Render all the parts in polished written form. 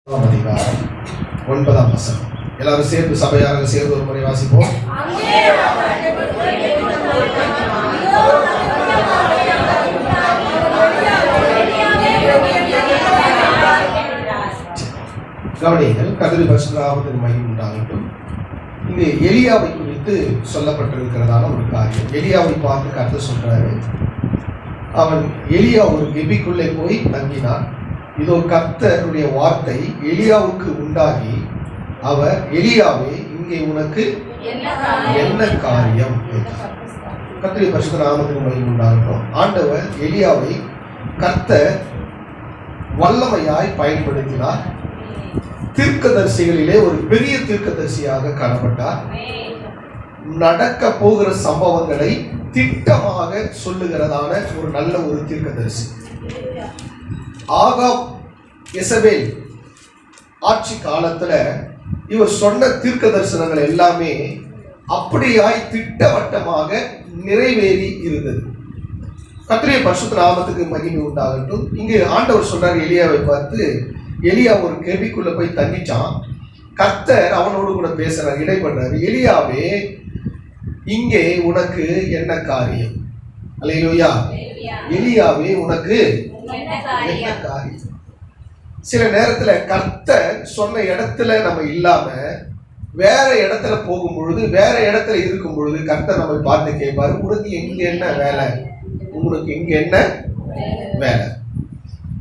அதிகாரம் 9ஆம் வசனம். எல்லாரும் சேர்ந்து சபையாக சேர்ந்து ஒரு முறை வாசிப்போம். கவனியங்கள். கர்த்தருடைய பரிசுத்த நாமத்திற்கு மகிமை உண்டாகட்டும். இங்கு எலியாவை குறித்து சொல்லப்பட்டிருக்கிறதான ஒரு காரியம். எலியாவை பார்த்து கர்த்தர் சொல்றாரு, அவன் எலியா ஒரு கெபிக்குள்ளே போய் தங்கினான். இதோ கர்த்தருடைய வார்த்தை எலியாவுக்கு உண்டாகி, அவர் எலியாவே, இங்கே உனக்கு என்ன காரியம் என்றார். கர்த்தருடைய பரிசுத்த நாமத்திற்கு மகிமை உண்டாகட்டும். ஆண்டவர் எலியாவை கர்த்தர் வல்லமையாய் பயன்படுத்தினார். தீர்க்கதரிசிகளிலே ஒரு பெரிய தீர்க்கதரிசியாக காணப்பட்டார். நடக்க போகிற சம்பவங்களை திட்டமாக சொல்லுகிறதான ஒரு நல்ல ஒரு தீர்க்கதரிசி. ஆகாப் எசபேல் ஆட்சி காலத்துல இவர் சொன்ன தீர்க்க தரிசனங்கள் எல்லாமே அப்படியாய் திட்டவட்டமாக நிறைவேறி இருந்தது. கர்த்தருடைய பரிசுத்த நாமத்துக்கு மகிமை உண்டாகட்டும். இங்கு ஆண்டவர் சொல்றாரு எலியாவை பார்த்து, எலியா ஒரு கெபிக்குள்ள போய் தங்கிச்சான். கர்த்தர் அவனோடு கூட பேசுறாரு, இடைப்படுறாரு. எலியாவே, இங்கே உனக்கு என்ன காரியம்? அல்லேலூயா. எலியாவே, உனக்கு என்ன காரியம்? சில நேரத்துல கர்த்தர் சொன்ன இடத்துல நம்ம இல்லாம வேற இடத்துல போகும் பொழுது, வேற இடத்துல இருக்கும் பொழுது கர்த்தர் நம்ம பார்த்து கேட்பாரு, உனக்கு இங்க என்ன வேலை? உங்களுக்கு இங்க என்ன வேலை?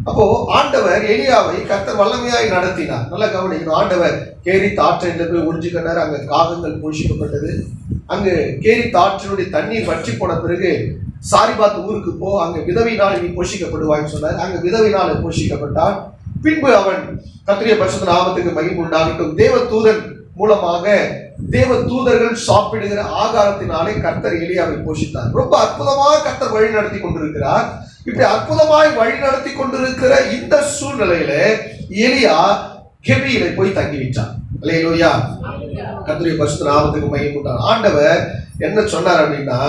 அப்போ ஆண்டவர் எலியாவை கர்த்தர் வல்லமையாய் நடத்தினார். நல்லா கவனிக்கணும். ஆண்டவர் கேரித் ஆற்றில் போய் ஒழிஞ்சுக்கினார். அங்க காகங்கள் போஷிக்கப்பட்டது. அங்கு கேரித் ஆற்றினுடைய தண்ணீர் வற்றி போன பிறகு சாரிபாத் ஊருக்கு போ, அங்க விதவினால் நீ போஷிக்கப்படுவான்னு சொன்னார். அங்க விதவினால் போஷிக்கப்பட்டான். பின்பு அவன் கர்த்தருடைய பரிசுத்த நாமத்துக்கு மகிமை உண்டாகட்டும், தேவ தூதன் மூலமாக தேவ தூதர்கள் சாப்பிடுகிற ஆகாரத்தினாலே கர்த்தர் எலியாவை போஷித்தார். ரொம்ப அற்புதமாக கர்த்தர் வழி நடத்தி கொண்டிருக்கிறார். இப்படி அற்புதமாய் வழி நடத்தி கொண்டிருக்கிற இந்த சூழ்நிலையில எலியா கெபியிலே போய் தங்கிவிட்டான். அல்லேலூயா. கர்த்தருடைய பரிசுத்த நாமத்துக்கு மகிமை உண்டாகட்டும். ஆண்டவர் என்ன சொன்னார் அப்படின்னா,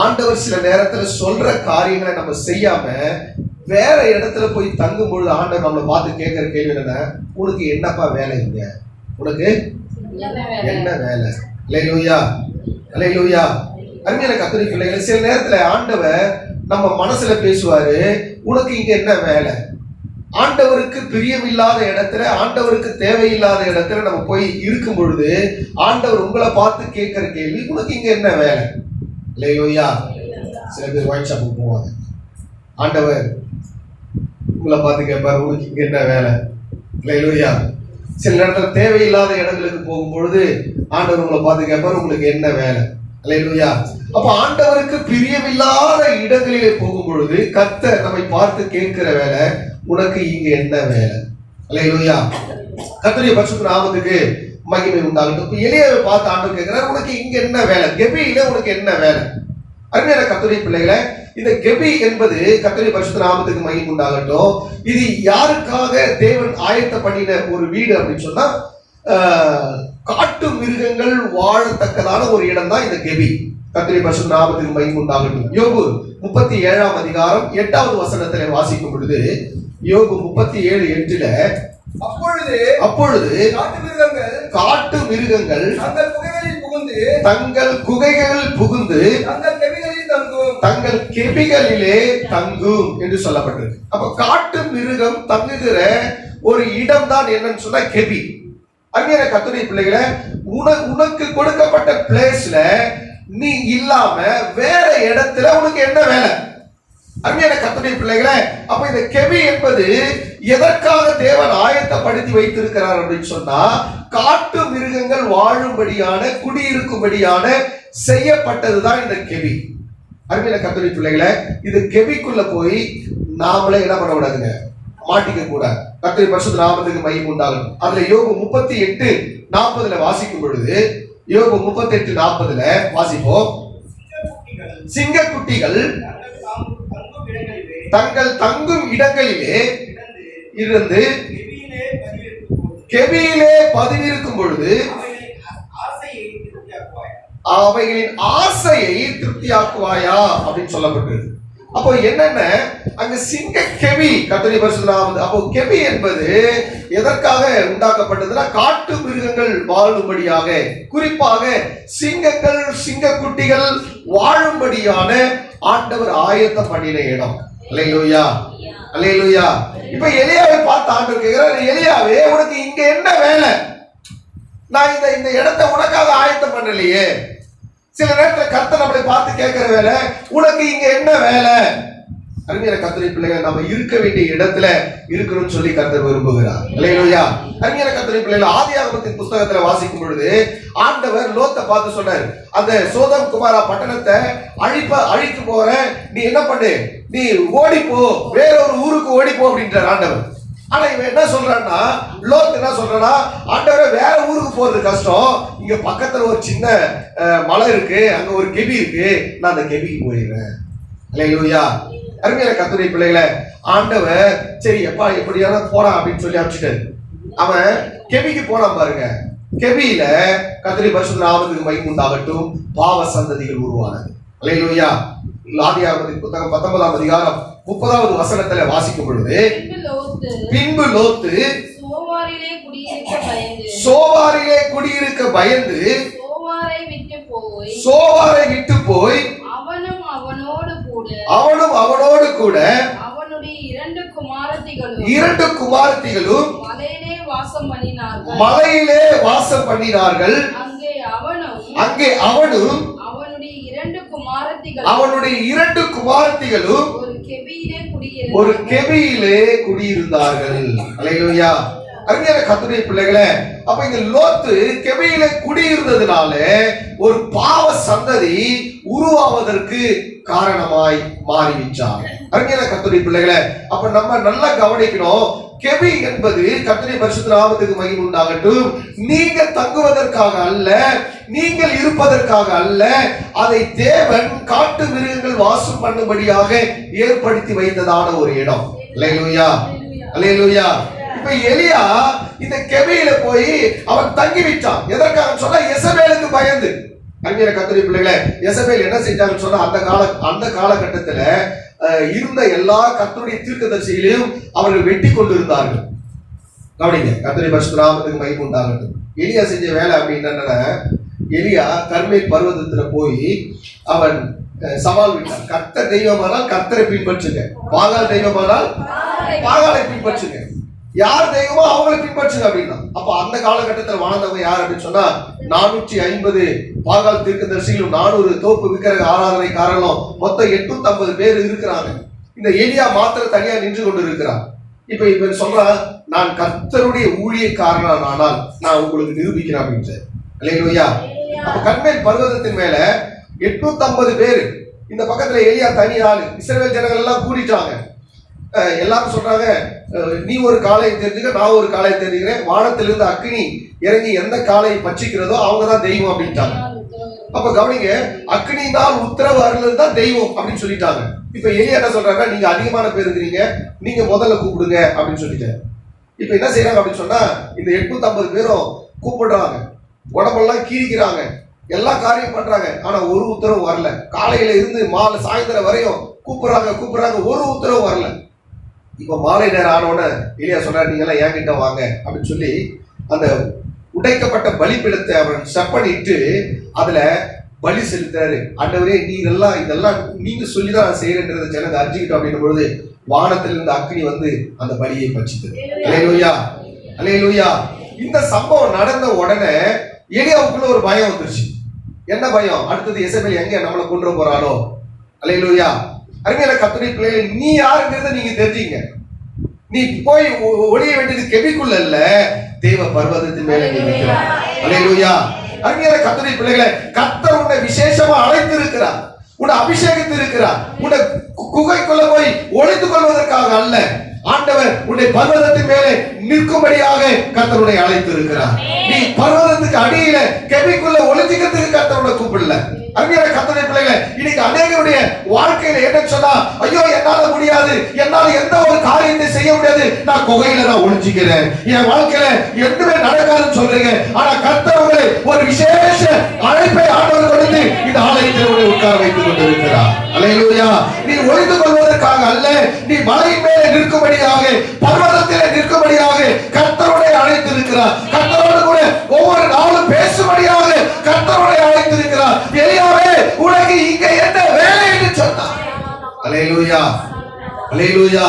ஆண்டவர் சில நேரத்துல சொல்ற காரியங்களை நம்ம செய்யாம வேற இடத்துல போய் தங்கும் பொழுது ஆண்டவர் நம்மளை பார்த்து கேட்கிற கேள்வி என்ன, உனக்கு என்னப்பா வேலை? இங்க உனக்கு என்ன வேலை? அல்லேலூயா, அல்லேலூயா. அருமையான கர்த்தருடைய பிள்ளைகளை, சில நேரத்துல ஆண்டவர் நம்ம மனசுல பேசுவாரு, உனக்கு இங்க என்ன வேலை? ஆண்டவருக்கு பிரியமில்லாத இடத்துல, ஆண்டவருக்கு தேவையில்லாத இடத்துல நம்ம போய் இருக்கும் பொழுது ஆண்டவர் உங்களை பார்த்து கேட்கிற கேள்வி, உனக்கு இங்க என்ன வேலை? அல்லேலூயா. சில பேர் ஒயிட் ஷாப்புக்கு போவாங்க. ஆண்டவர் உங்களை பார்த்து கேட்பாரு, உனக்கு இங்க என்ன வேலை? அல்லேலூயா. சில நேரத்துல தேவையில்லாத இடங்களுக்கு போகும் பொழுது ஆண்டவர் உங்களை பார்த்து கேட்பாரு, உங்களுக்கு என்ன வேலை? அல்லேலூயா. அப்ப ஆண்டவருக்கு பிரியமில்லாத இடங்களிலே போகும் பொழுது கர்த்தர் நம்மை பார்த்து கேட்கிற வேலை, உனக்கு இங்க என்ன வேலை? அல்லேலூயா. கர்த்தருடைய பரிசுத்த நாமத்துக்கு மகிமை உண்டாகட்டும். எலியாவை பார்த்து ஆண்டவர் கேட்கிறார், உனக்கு இங்க என்ன வேலை? கெபியில உனக்கு என்ன வேலை? அருமையான கர்த்தருடைய பிள்ளைகளை, இந்த கெபி என்பது கர்த்தருடைய பரிசுத்த நாமத்துக்கு மகிமை உண்டாகட்டும். இது யாருக்காக தேவன் ஆயத்த பண்ணின ஒரு வீடு அப்படின்னு சொன்னா, காட்டு மிருகங்கள் வாழத்தக்கதான ஒரு இடம் தான் இந்த கெபி. கர்த்தருடைய பரிசுத்த நாமத்துக்கு மகிமை உண்டாகட்டும். யோபு 37ஆம் அதிகாரம் 8வது வசனத்திலே வாசிக்கும் பொழுது, யோபு 37:8 அப்பொழுது காட்டு மிருகங்கள் தங்கள் குகைகளில் புகுந்து தங்கள் கெபிகளிலே தங்கும் என்று சொல்லப்பட்டிருக்கு. அப்ப காட்டு மிருகம் தங்குகிற ஒரு இடம் தான் என்னன்னு சொன்னா கெபி. அருமையான கர்த்தருடைய பிள்ளைகளை, உனக்கு கொடுக்கப்பட்ட பிளேஸ்ல நீ இல்லாம வேற இடத்துல உனக்கு என்ன வேலை? அருமையான கர்த்தருடைய பிள்ளைகளை, அப்ப இந்த கெபி என்பது எதற்காக தேவன் ஆயத்தப்படுத்தி வைத்திருக்கிறார் அப்படின்னு சொன்னா, காட்டு மிருகங்கள் வாழும்படியான, குடியிருக்கும்படியான செய்யப்பட்டதுதான் இந்த கெபி. அருமையான கர்த்தருடைய பிள்ளைகளை, இது கெபிக்குள்ள போய் நாமளே என்ன பண்ண கூடாதுங்க, மாட்டிக்க கூடாது. கர்த்தருடைய பரிசுத்த நாமத்துக்கு மகிமை உண்டாகட்டும். அதுல யோபு 38:40 வாசிக்கும் பொழுது, யோபு 38:40 வாசிப்போம். சிங்கக்குட்டிகள் தங்கள் தங்கும் இடங்களிலே இருந்து கெபியிலே பதிவிருக்கும் பொழுது அவைகளின் ஆசையை திருப்தியாக்குவாயா அப்படின்னு சொல்லப்பட்டிருக்கு. அப்போ என்னென்ன அங்க சிங்க கெவி கர்த்தருடைய பரிசுத்த நாமம். அப்போ கெவி என்பது எதற்காக உண்டாக்கப்பட்டதுன்னா காட்டு மிருகங்கள் வாழும்படியாக, குறிப்பாக சிங்கங்கள் சிங்கக்குட்டிகள் வாழும்படியான ஆண்டவர் ஆயத்தம் பண்ணின இடம். அல்லேலூயா, அல்லேலூயா. இப்ப எலியாவை பார்த்து ஆண்டவர் கேட்கிறார், எலியாவே உனக்கு இங்க என்ன வேலை? நான் இந்த இடத்தை உனக்காக ஆயத்தம் பண்ணலையே. சில நேரத்தில் கர்த்தர் நம்மளை பார்த்து கேட்கிற வேலை, உனக்கு இங்க என்ன வேலை? அருமையான கர்த்தருடைய பிள்ளைகள், நம்ம இருக்க வேண்டிய இடத்துல இருக்கணும்னு சொல்லி கர்த்தர் விரும்புகிறார். அல்லேலூயா. அருமையான கர்த்தருடைய பிள்ளைகள், ஆதியாகமத்தின் புத்தகத்துல வாசிக்கும் பொழுது ஆண்டவர் லோத்தை பார்த்து சொன்னார், அந்த சோதம் குமாரா பட்டணத்தை அழிக்க போற, நீ என்ன பண்ணு, நீ ஓடிப்போ, வேறொரு ஊருக்கு ஓடிப்போ அப்படின்றார் ஆண்டவர். ஆனா இவன் என்ன சொல்றான்னா, லோத் என்ன சொல்றானா, ஆண்டவரே வேற ஊருக்கு போறது கஷ்டம், இங்க பக்கத்துல ஒரு சின்ன மலை இருக்கு, அங்க ஒரு கெபி இருக்கு, நான் அந்த கெபிக்கு போயிடுறேன். அல்லேலூயா. அருமையான கர்த்தருடைய பிள்ளைகளை, ஆண்டவர் சரி எப்பா எப்படியான போறான் அப்படின்னு சொல்லி அனுப்பிச்சிட்டாரு. அவன் கெபிக்கு போனான் பாருங்க. கெபியில கர்த்தருடைய பரிசுத்த நாமத்துக்கு மகிமை உண்டாகட்டும், பாவ சந்ததிகள் உருவானது. அல்லேலூயா. ஆதியாகமத்தின் புத்தகம் 19ஆம் அதிகாரம் 30வது வசனத்துல வாசிக்கும் பொழுது, பின்பு லோத்து சோவாரிலே குடியிருக்க பயந்து சோவாரை விட்டு போய் அவனும் அவனோடு கூட அவனுடைய இரண்டு குமாரத்திகளும் மலையிலே வாசம் பண்ணினார்கள். அங்கே அவனும் அவனுடைய இரண்டு குமாரத்திகளும் ஒரு கெபியிலே குடியிருந்தார்கள். அல்லேலூயா. அருமையான கர்த்தருடைய பிள்ளைகளே, அப்ப இந்த லோத்து கெபியிலே குடியிருந்ததுனால ஒரு பாவ சந்ததி உருவாவதற்கு காரணமாய் மாறிவிட்டார். அருமையான கர்த்தருடைய பிள்ளைகளே, அப்ப நம்ம நல்லா கவனிக்கணும். கெபி என்பது கர்த்தருடைய பரிசுத்த நாமத்துக்கு மகிமை உண்டாகட்டும், நீங்க தங்குவதற்காக அல்ல, நீங்கள் இருப்பதற்காக அல்ல, அதை தேவன் காட்டு மிருகங்கள் வாசம் பண்ணும்படியாக ஏற்படுத்தி வைத்ததான ஒரு இடம். அல்லேலூயா, அல்லேலூயா. இப்ப எலியா இந்த கெபியில போய் அவன் தங்கி விட்டான். எதற்காக சொன்னா, எசபேலுக்கு பயந்து. அருமையான கர்த்தருடைய பிள்ளைகளே, எசபேல் என்ன செஞ்சாங்கன்னு சொன்னா, அந்த காலகட்டத்துல இருந்த எல்லா கர்த்தருடைய தீர்க்கதரிசிகளையும் அவர்கள் வெட்டி கொண்டிருந்தார்கள். கவனிங்க, கர்த்தருடைய பரிசுத்த நாமத்துக்கு மகிமை உண்டாகட்டும். எலியா செஞ்ச வேலை அப்படின்னா, எலியா கர்மேல் பர்வதத்துல போய் அவன் சவால் விட்டான். கர்த்தர் தெய்வமானால் கர்த்தரை பின்பற்றுங்க, பாகால் தெய்வமானால் பாகாலை பின்பற்றுங்க, யார் தெய்வமோ அவங்களை பின்பற்றுங்க அப்படின்னா. அப்ப அந்த காலகட்டத்தில் வாழ்ந்தவங்க யார் அப்படின்னு சொன்னா, 450 பாகால் தீர்க்கதரிசிகளும் 400 தோப்பு விக்கிரக ஆராதனைக்காரர்களும் மொத்தம் 850 பேர் இருக்கிறாங்க. இந்த எலியா மாத்திரம் தனியா நின்று கொண்டு இருக்கிறார். இப்ப இவன் சொல்றான், நான் கர்த்தருடைய ஊழியக்காரன் ஆனால் நான் உங்களுக்கு நிரூபிக்கிறேன் அப்படின்னு. அல்லேலூயா. அப்ப கர்மேல் பர்வதத்தின் மேல 850 பேர், இந்த பக்கத்துல எலியா தனி ஆளு. இஸ்ரவேல் ஜனங்கள் எல்லாம் கூடிட்டாங்க. எல்லாரும் சொல்றாங்க, நீ ஒரு காளையை தெரிஞ்சுக்க, நான் ஒரு காளையை தெரிஞ்சுக்கிறேன், வானத்திலிருந்து அக்னி இறங்கி எந்த காளையை பட்சிக்கிறதோ அவங்கதான் தெய்வம் அப்படின்ட்டாங்க. அப்ப கவனிங்க, அக்னினால் உத்தரவு அருளது தான் தெய்வம் அப்படின்னு சொல்லிட்டாங்க. இப்ப எலியா என்ன சொல்றாங்க, நீங்க அதிகமான பேர் இருக்கிறீங்க, நீங்க முதல்ல கூப்பிடுங்க அப்படின்னு சொல்லிட்டாங்க. இப்ப என்ன செய்யறாங்க அப்படின்னு சொன்னா, இந்த 850 பேரும் கூப்பிடுறாங்க, உடம்பெல்லாம் கீறிக்கிறாங்க, எல்லா காரியம் பண்றாங்க. ஆனா ஒரு உத்தரவு வரல. காலையில இருந்து மாலை சாயந்தரம் வரையும் கூப்பிடுறாங்க, ஒரு உத்தரவு வரல. இப்ப மாலை நேரம் ஆனோட எலியா சொல்றாரு, நீங்க எல்லாம் என்கிட்ட வாங்க அப்படின்னு சொல்லி அந்த உடைக்கப்பட்ட பலிபீடத்தை அவன் செப்பனிட்டு அதுல பலி செலுத்துறாரு. ஆண்டவரே, நீ இதெல்லாம் நீங்க சொல்லிதான் நான் செய்யறேன்றத ஜனங்க அறிஞ்சுக்கிட்டோம் அப்படின்னும் பொழுது வானத்திலிருந்து அக்னி வந்து அந்த பலியை பட்சித்தது. அல்லேலூயா, அல்லேலூயா. இந்த சம்பவம் நடந்த உடனே எலியாவுக்குள்ள ஒரு பயம் வந்துருச்சு. என்ன பயம்? அடுத்தது எசபேல் எங்க நம்மளை கொண்டு போறாளோ. அல்லேலூயா. அருமையான கர்த்தருடைய பிள்ளைகளே, நீ யாருங்கிறத நீங்க தெரிஞ்சுங்க. நீ போய் ஒளிய வேண்டியது கெபிக்குள்ள இல்ல, தேவ பர்வதத்தின் மேல இருக்கிறார். அல்லேலூயா. அருமையான கர்த்தருடைய பிள்ளைகளே, கர்த்தர் உன்னை விசேஷமா அழைத்து இருக்கிறார், உன்னை அபிஷேகித்து இருக்கிறார். உன்னை குகைக்குள்ள போய் ஒளித்துக் கொள்வதற்காக அல்ல, ஆண்டவர் உன்னை பர்வதத்தின் மேலே நிற்கும்படியாக கர்த்தருடைய அழைத்து இருக்கிறார். நீ பர்வதத்துக்கு அடியில கெபிக்குள்ள ஒளிஞ்சிக்கிறதுக்கு கர்த்தருடைய கூப்பிடல. அருமையான கர்த்தருடைய பிள்ளைகளே, இன்னைக்கு அநேகருடைய வாழ்க்கையில என்ன சொன்னா, ஐயோ என்னால முடியாது, என்னால எந்த ஒரு காரியத்தை செய்ய முடியாது, நான் குகையில நான் ஒளிஞ்சிக்கிறேன், என் வாழ்க்கையில எதுவுமே நடக்காதுன்னு சொல்றீங்க. ஆனா கர்த்தர் உங்களை ஒரு விசேஷ அழைப்பை ஆண்டவர் கொடுத்து இந்த ஆலயத்தில் உட்கார வைத்துக் கொண்டிருக்கிறார். அல்லேலூயா. நீ ஒளிந்து கொள்வதற்காக அல்ல, நீ மலையின் மேலே நிற்கும்படியாக, பர்வதத்திலே நிற்கும்படியாக கர்த்தருடைய அழைத்திருக்கிறார். கர்த்தரோடு கூட ஒவ்வொரு நாளும் பேசும்படியாக கர்த்தருடைய அழைத்திருக்கிறார். எலியாவே, உனக்கு இங்க என்ன வேலை என்று சொன்னார். அல்லேலூயா, அல்லேலூயா.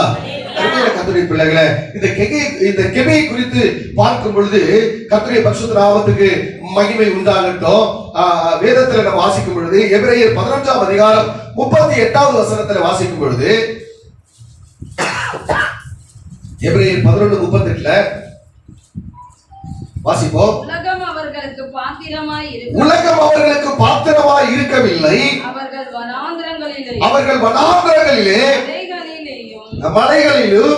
கர்த்தருடைய பிள்ளைகளே, இந்த கெபியை குறித்து பார்க்கும் பொழுது கர்த்தருடைய பரிசுத்த நாமத்துக்கு மகிமை உண்டாகட்டும். வேதத்தில் நம்ம வாசிக்கும் பொழுது எபிரேயர் 11ஆம் அதிகாரம் 38வது வசனத்தில் வாசிக்கும் பொழுது, எபிரேயர் 11:38 வாசிப்போம். உலகம் அவர்களுக்கு பாத்திரமாய் இருக்கவில்லை, அவர்கள் வனாந்திரங்களிலே மலைகளிலும்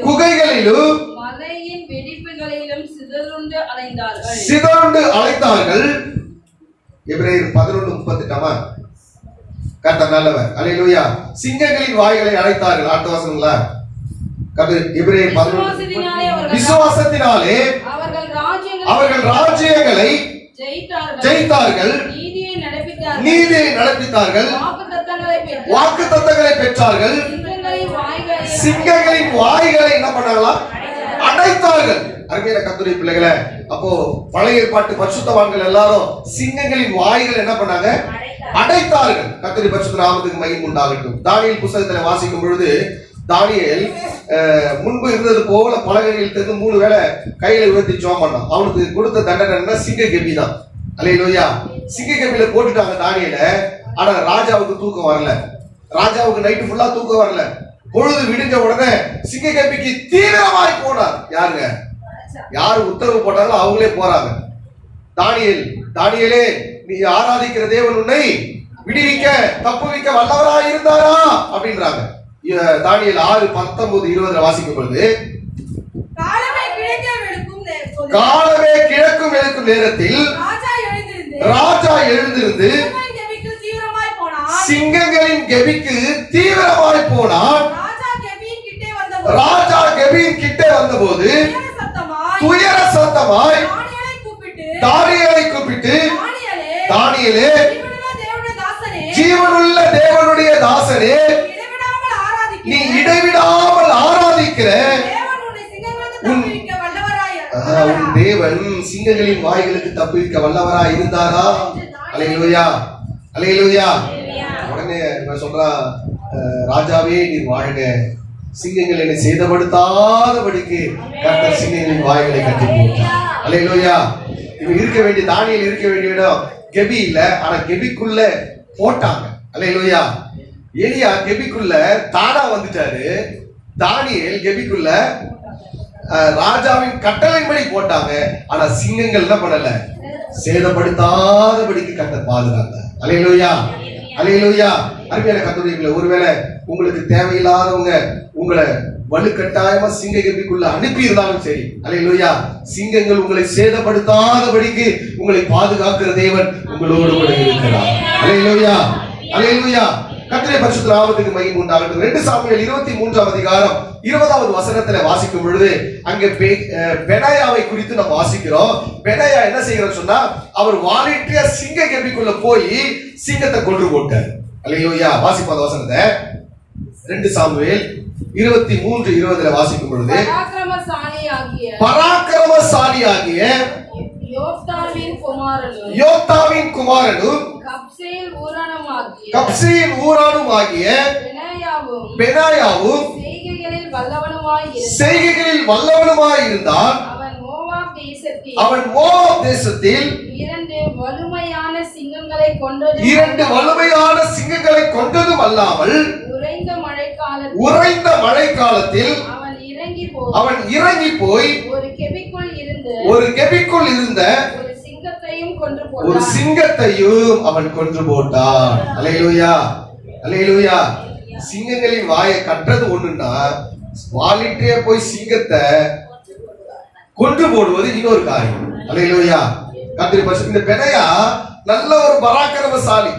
குகைகளிலும் மலையின் வெடிப்புகளிலும் சிதறுண்டு அலைந்தார்கள். எபிரேயர் 11:38 கர்த்தர் நல்லவர். அல்லேலூயா. சிங்கங்களின் வாய்களை அடைத்தார்கள். அடுத்த வசனங்களா? எபிரேயர் 11 விசுவாசத்தினாலே அவர்கள் ராஜ்யங்களை ஜெயித்தார்கள், நீதியை நடப்பித்தார்கள், வாக்குத்தத்தங்களை பெற்றார்கள், சிங்கங்களின் வாய்களை என்ன பண்ணாங்களா? அடைத்தார்கள். அருமையான கர்த்தருடைய பிள்ளைகளே, அப்போ பழைய ஏற்பாட்டு பரிசுத்தவான்கள் எல்லாரும் சிங்கங்களின் வாய்கள் என்ன பண்ணாங்க? அடைத்தார்கள். கர்த்தருடைய பரிசுத்த நாமத்துக்கு மகிமை உண்டாகட்டும். தானியேல் புத்தகத்தில் வாசிக்கும் பொழுது, தானியேல் முன்பு இருந்தது போல பலகையில் தெரிந்து 3 வேளை கையில உயர்த்தி ஜெபம் பண்ணான். அவனுக்கு கொடுத்த தண்டனை சிங்க கெபி தான். அல்லேலூயா. சிங்க கெபில போட்டுட்டாங்க தானியேல. ஆனா ராஜாவுக்கு தூக்கம் வரல. ராஜாவுக்கு நைட்டு ஃபுல்லா தூக்கம் வரல. பொழுது விடிஞ்ச உடனே சிங்க கெபிக்கு தீவிரமாய் போனார். யாருங்க? யாரு உத்தரவு போட்டாங்களோ அவங்களே போறாங்க. தானியேலே, நீ ஆராதிக்கிற தேவன் உன்னை விடுவிக்க தப்புவிக்க வல்லவராய் இருந்தாரா அப்படின்றாங்க. தானியேல் 6:19-20 வாசிக்கும் பொழுது, காலமே கிழக்கும் வெளுக்கும் நேரத்தில் ராஜா எழுந்திருந்து சிங்கங்களின் கெபிக்கு தீவிரமாய் போனான். ராஜா கெபியின் கிட்டே வந்தபோது துயர சத்தமாய் தானியேலை கூப்பிட்டு, தானியேலே, ஜீவனுள்ள தேவனுடைய தாசனே, நீ இடைவிடாமல் ஆராதிக்கிற உன் தேவன் சிங்கங்களின் வாய்களுக்கு தப்புவிக்க வல்லவராய் இருந்தாரா? அல்லேலூயா, அல்லேலூயா. உடனே சொல்றா, ராஜாவே நீர் வாழ்க, சிங்கங்கள் என்னை சேதப்படுத்தாதபடிக்கு கர்த்தர் சிங்கங்களின் வாய்களை கட்டி போட்டார். அல்லேலூயா. இவன் இருக்க வேண்டிய தானியேல் இருக்க வேண்டிய இடம் கெபி இல்ல, ஆனா கெபிக்குள்ள போட்டாங்க. அல்லேலூயா. எலியா கெபிக்குள்ள தானா வந்துட்டாரு. தானியேல் கெபிக்குள்ள ராஜாவின் கட்டளைப்படி போட்டாங்க. ஆனா சிங்கங்கள் என்ன பண்ணல? சேதப்படுத்தாதபடிக்கு கர்த்தர் பாதுகாத்தார். அல்லேலூயா, அல்லேலூயா. அருமையான கர்த்தருடைய, ஒருவேளை உங்களுக்கு தேவையில்லாதவங்க உங்களை வலுக்கட்டாயமா சிங்க கெபிக்குள்ள அனுப்பி இருந்தாலும் சரி, அல்லேலூயா, சிங்கங்கள் உங்களை சேதப்படுத்தாதபடிக்கு உங்களை பாதுகாக்கிற தேவன் உங்களோடு கூட இருக்கிறார். அல்லேலூயா, அல்லேலூயா. கர்த்தருடைய பரிசுத்த நாமத்துக்கு மகிமை உண்டாகட்டும். 2 சாமுவேல் 23ஆம் அதிகாரம் 20வது வசனத்துல வாசிக்கும் பொழுது அங்கே பெனாயாவை குறித்து நம்ம வாசிக்கிறோம். பெனாயா என்ன செய்கிறார் சொன்னா, அவர் வாலிட்டியா சிங்க கெபிக்குள்ள போய் சிங்கத்தை கொன்று போட்டார். அல்லேலூயா. வாசிப்போம் அந்த வசனத்தை. 2 சாமுவேல் 23:20 வாசிக்கும் பொழுது, பராக்கிரமசாலியாகிய யோத்தாவின் குமாரனும் கப்சேயின் ஊரானுமாகிய பெனாயாவும் செய்கைகளில் வல்லவனுமாய் இருந்தான். அவன் மோவாப் தேசத்தில் 2 வலுமையான சிங்கங்களை கொண்டதும் அல்லாமல் உறைந்த மழைக்காலத்தில் அவன் இறங்கி போய் ஒரு கெபிக்குள் இருந்த ஒரு சிங்கத்தையும் அவன் கொன்று போட்டான். அல்லேலூயா, அல்லேலூயா. சிங்கங்களின் வாயை கட்டுறது ஒண்ணுன்னா, வாலிட்டே போய் சிங்கத்தை கொன்று போடுவது இன்னொரு காரியம். அல்லேலூயா. கர்த்தருடைய பரிசுத்த, இந்த பெனாயா நல்ல ஒரு பராக்கிரமசாலி.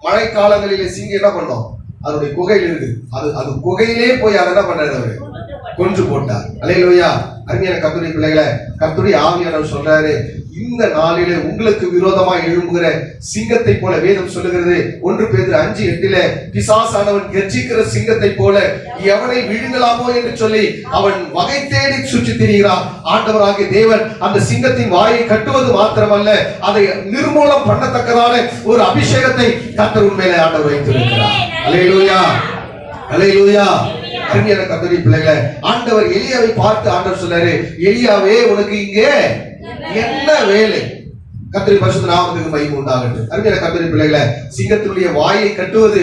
மழை காலங்களிலே சிங்கம் என்ன பண்ணோம்? அதனுடைய குகையில் இருக்கு. அது குகையிலே போய் அதை என்ன பண்ணாரு? அவரு கொன்று போட்டார். அல்லேலூயா. அருமையான கர்த்தருடைய பிள்ளைகளை, கர்த்தருடைய ஆவியானவர் சொல்றாரு, இந்த நாளிலே உங்களுக்கு விரோதமா எழும்புகிற சிங்கத்தை போல வேதம் சொல்லுகிறது 1 பேதுரு 5:8 பிசாசானவன் கர்ஜிக்கிற சிங்கத்தை போல எவனை விழுங்கலாமோ என்று சொல்லி அவன் வகை தேடி சுற்றி திரிகிறான். ஆண்டவராகிய தேவன் அந்த சிங்கத்தின் வாயை கட்டுவது மாத்திரமல்ல, அதை நிர்மூலம் பண்ணத்தக்கதான ஒரு அபிஷேகத்தை கர்த்தர் உண்மையிலே ஆண்டவர் வைத்திருக்கிறார். அல்லேலூயா, அல்லேலூயா. அருமையான கர்த்தருடைய பிள்ளைகளை, ஆண்டவர் எலியாவை பார்த்து ஆண்டவர் சொல்றாரு, எலியாவே உனக்கு இங்கே என்ன வேலை? கர்த்தருடைய பரிசுத்த நாமத்துக்கு மகிமை உண்டாகட்டும். அருமையான கர்த்தருடைய பிள்ளைகளை, சிங்கத்தினுடைய வாயை கட்டுவது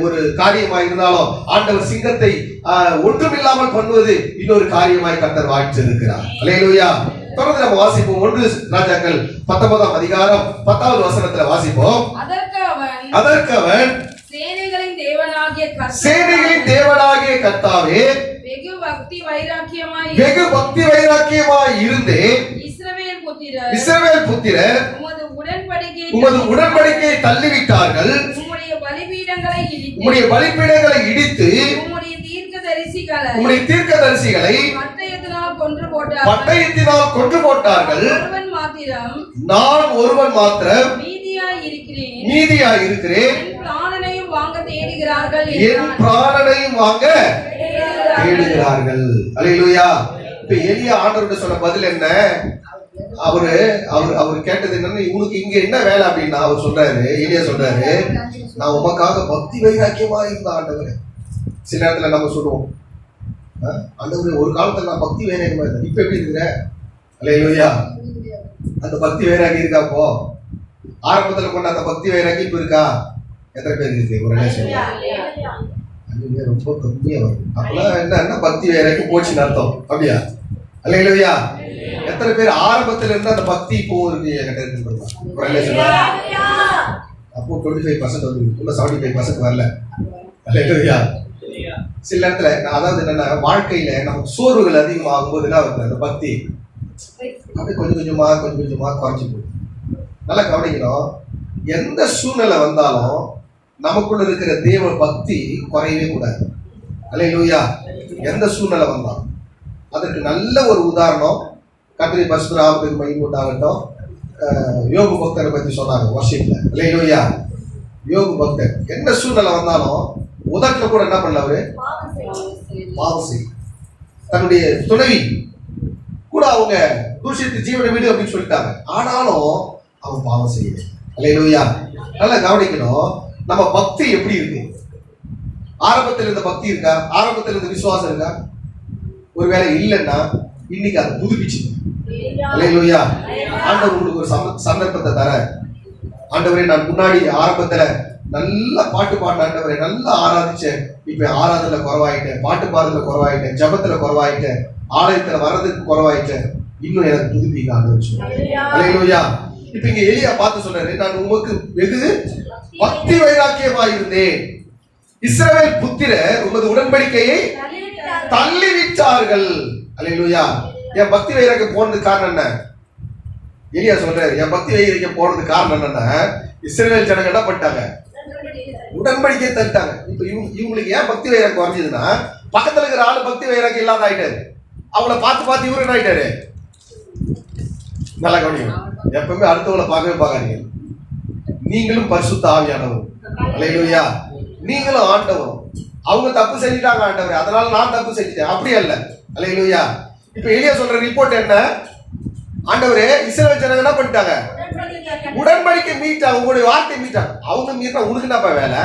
ஒரு காரியமாய் இருந்தாலும் ஆண்டவர் சிங்கத்தை ஒன்றுமில்லாமல் பண்ணுவது இன்னொரு காரியமாய் கர்த்தர் வாய்ச்சிருக்கிறார். அல்லேலூயா. தொடர்ந்து நம்ம வாசிப்போம். 1 ராஜாக்கள் 19ஆம் அதிகாரம் 10வது வசனத்துல வாசிப்போம். அதற்கு அவன் சேனைகளின் தேவனாகிய கர்த்தாவே, வெகு பக்தி வைராக்கியமாய் இருந்தேன். இஸ்ரவேல் புத்திரர் உமது உடன்படிக்கையை தள்ளிவிட்டார்கள். உம்முடைய பலிபீடங்களை இடித்து உம்முடைய தீர்க்கதரிசிகளை பட்டயத்தினால் கொன்று போட்டார்கள். நான் ஒருவன் மாத்திரம் மீதியாய் இருக்கிறேன். என் பிராணனையும் வாங்க தேடுகிறார்கள். அல்லேலூயா. இப்ப எலியா ஆண்டவர்கிட்ட சொன்ன பதில் என்ன? அவரு கேட்டது என்னன்னா, உனக்கு இங்க என்ன வேலை அப்படின்னா அவர் சொல்றாரு, எலியா சொல்றாரு, நான் உமக்காக பக்தி வைராக்கியமா இருந்த ஆண்டவரே. சில நேரத்துல நம்ம சொல்லுவோம், ஆண்டவரே ஒரு காலத்துல நான் பக்தி வைராக்கியமா இருந்தேன், இப்ப எப்படி இருக்கிற? அல்லேலூயா. அந்த பக்தி வைராக்கி இருக்காப்போ? ஆரம்பத்துல கொண்ட அந்த பக்தி வைராக்கி இப்ப இருக்கா? எத்தனை பேர் இருக்கு? ஒரு ரொம்ப கம்மியா வருது. அப்பெல்லாம் என்ன பக்தி வைராக்கி போச்சுன்னு அர்த்தம். அப்படியா? அல்லேலூயா. எத்தனை பேர் ஆரம்பத்துல இருந்து அந்த பக்தி இப்போ இருக்கு? அப்போ 25% வந்து 75% வரல. அல்லேலூயா. சில நேரத்துல அதாவது என்னன்னா, வாழ்க்கையில நமக்கு சோர்வுகள் அதிகமாகும் போது என்ன வருது? அந்த பக்தி அப்படியே கொஞ்சம் கொஞ்சமா குறைஞ்சி போகுது. நல்லா கவனிக்கணும். எந்த சூழ்நிலை வந்தாலும் நமக்குள்ள இருக்கிற தேவ பக்தி குறையவே கூடாது. அல்லேலூயா. எந்த சூழ்நிலை வந்தாலும் அதற்கு நல்ல ஒரு உதாரணம் கர்த்தருடைய பரிசுத்த நாமத்துக்கு மகிமை உண்டாகட்டும். யோபு பக்தரை பத்தி சொன்னாங்க வர்ஷிப்ல. அல்லேலூயா. யோபு பக்தர் என்ன சூழ்நிலை வந்தாலும் உதட்டில் கூட என்ன பண்ணல, அவரு பாவம் செய்ய. தன்னுடைய துணைவி கூட அவங்க தூஷித்து ஜீவனை விடு அப்படின்னு சொல்லிட்டாங்க. ஆனாலும் அவன் பாவம் செய்யல. அல்லேலூயா. நல்லா கவனிக்கணும். நம்ம பக்தி எப்படி இருக்கு? ஆரம்பத்தில் இருந்த பக்தி இருக்கா? ஆரம்பத்தில் இருந்த விசுவாசம் இருக்கா? ஒருவேளை இல்லைன்னா இன்னைக்கு அதை புதுப்பிச்சு. அல்லேலூயா. ஆண்டவர் உங்களுக்கு ஒரு சந்தர்ப்பத்தை தர, ஆண்டவரே நான் முன்னாடி ஆரம்பத்துல நல்லா பாட்டு பாடின ஆண்டவரே, நல்லா ஆராதிச்சேன், இப்ப ஆராதனை குறவாயிட்டேன், பாட்டு பாடுறதுல குறவாயிட்டேன், ஜபத்துல குறவாயிட்டேன், ஆலயத்துல வர்றதுக்கு குறவாயிட்டேன், இன்னும் எனக்கு புதுப்பிக்க ஆண்டவர் சொல்றாரு. அல்லேலூயா. இப்ப இங்க எலியா பார்த்து சொல்றாரு, நான் உமக்கு வெகு பக்தி வைராக்கியமாயிருந்தேன். இஸ்ரவேல் புத்திரர் உமது உடன்படிக்கையை தள்ளிவிட்டார்கள். அல்லேலூயா. என் பக்தி வைராக்கியம் போனதுக்கு காரணம் என்ன? எலியா சொல்றாரு, என் பக்தி வைராக்கியம் போனதுக்கு காரணம் என்னன்னா, இஸ்ரவேல் ஜனங்க என்ன பண்ணிட்டாங்க? உடன்படிக்கையை தள்ளிட்டாங்க. இப்ப இவங்களுக்கு ஏன் பக்தி வைராக்கியம் குறைஞ்சதுன்னா, பக்கத்துல இருக்கிற ஆளு பக்தி வைராக்கியம் இல்லாத ஆயிட்டாரு. அவளை பார்த்து இவரு என்ன ஆயிட்டாரு? நல்லா கவனிக்கணும். எப்பவுமே அடுத்தவங்களை பார்க்கவே பார்க்காதீங்க. நீங்களும் பரிசுத்த ஆவியானவர். அல்லேலூயா. நீங்களும் ஆண்டவரும். அவங்க தப்பு செஞ்சுட்டாங்க ஆண்டவர், அதனால நான் தப்பு செஞ்சுட்டேன், அப்படி அல்ல. அல்லேலூயா. இப்ப எலியா சொல்ற ரிப்போர்ட் என்ன? ஆண்டவரே, இஸ்ரவேல் ஜனங்க என்ன பண்ணிட்டாங்க? உடன்படிக்கை மீட்டாங்க, உங்களுடைய வார்த்தை மீட்டாங்க. அவங்க மீறினா உனக்கு என்னப்பா வேலை?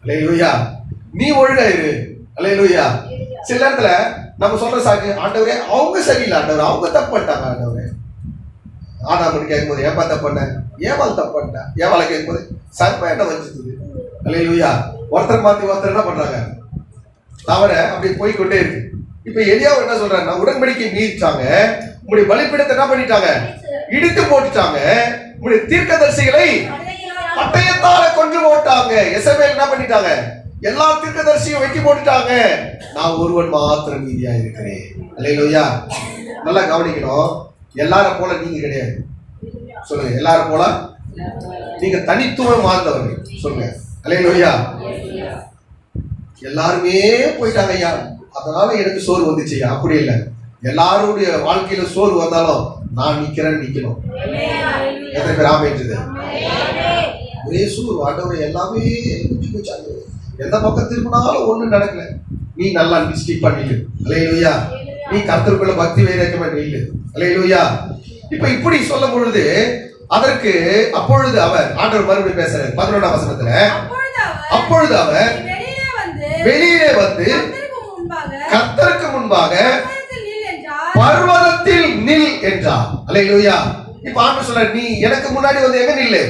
அல்லேலூயா. நீ ஒழுங்கா இரு. அல்லேலூயா. சில நேரத்துல நம்ம சொல்ற சாக்கு, ஆண்டவரே அவங்க சரியில்லை ஆண்டவர், அவங்க தப்பு பண்ணிட்டாங்க ஆண்டவரே. ஆனாமன் கேட்கும்போது ஏப்பா தப்பு பண்ண? ஏவாள் தப்பு பண்ணிட்டா. ஏவாளை கேட்கும்போது சர்ப்பம் என்ன வச்சுது. அல்லேலூயா. ஒருத்தர் மாத்தி ஒருத்தர் என்ன பண்றாங்க? தவற அப்படி போய்கொண்டே இருக்கு. இப்ப எலியா என்ன சொல்றாங்க? உடன்படிக்கை மீறிட்டாங்க, உங்களுடைய பலிபீடத்தை என்ன பண்ணிட்டாங்க? இடித்து போட்டுட்டாங்க, உங்களுடைய தீர்க்கதரிசிகளை பட்டயத்தால கொன்று போட்டாங்க. எசபேல் என்ன பண்ணிட்டாங்க? எல்லா தீர்க்கதரிசியும் வெட்டி போட்டுட்டாங்க. நான் ஒருவன் மாத்திரம் மீதியா இருக்கிறேன். அல்லேலூயா. நல்லா கவனிக்கணும். எல்லாரும் போல நீங்க கிடையாது. சொல்லுங்க, எல்லாரும் போல நீங்க தனித்துவம் வாழ்ந்தவர்கள். சொல்லுங்க. அல்லேலூயா. எல்லாருமே போயிட்டாங்க ஐயா, அதனால எனக்கு சோறு வந்துச்சு. அப்படி இல்லை. எல்லாருடைய வாழ்க்கையில சோறு வந்தாலும் நான் நிக்கணும். எத்தனை பேர் ஆமைன்றது? ஒரே சோறு ஆண்டவரை எல்லாமே போச்சாங்க. எந்த பக்கம் திரும்பினாலும் ஒண்ணு நடக்கல. நீ நல்லா ஸ்டிக் பண்ணிடு. அல்லேலூயா. நீ கர்த்தருக்குள்ள பக்தி வைராக்கியமா நில்லு. அல்லேலூயா. இப்ப இப்படி சொல்லும் பொழுது அதற்கு அப்பொழுது அவர் ஆண்டவர் மறுபடியும் பேசுறாரு 11ஆம் வசனத்துல. அப்பொழுது அவர் வெளியே வந்து கர்த்தருக்கு முன்பாக பர்வதத்தில் நில் என்றார். அல்லேலூயா. இப்ப ஆண்டவர் சொல்றாரு, நீ எனக்கு முன்னாடி வந்து எங்க நில்லு?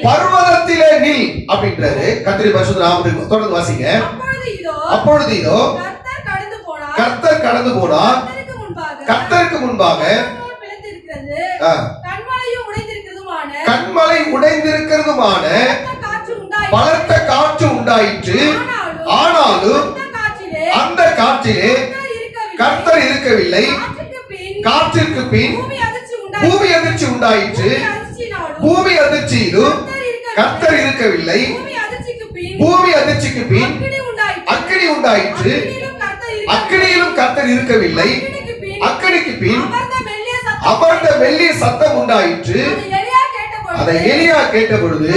பர்வதத்திலே நில் அப்படின்றாரு. கர்த்தருடைய பரிசுத்த நாமத்துக்கு தொடர்ந்து வாசிங்க. அப்பொழுது இதோ கர்த்தர் கடந்து போனார். கர்த்தருக்கு முன்பாக கண்மலை உடைந்திருக்கிறதுமான பலத்த காற்று உண்டாயிற்று. ஆனாலும் அந்த காற்றிலே கர்த்தர் இருக்கவில்லை. காற்றிற்கு பின் பூமி அதிர்ச்சி உண்டாயிற்று. பூமி அதிர்ச்சியிலும் கர்த்தர் இருக்கவில்லை. பூமி அதிர்ச்சிக்கு பின் அக்கினி உண்டாயிற்று. அக்கினியிலும் கர்த்தர் இருக்கவில்லை. அக்கினிக்கு பின் அமர்ந்த மெல்லிய சத்தம் உண்டாயிற்று. அதை எலியா கேட்ட பொழுது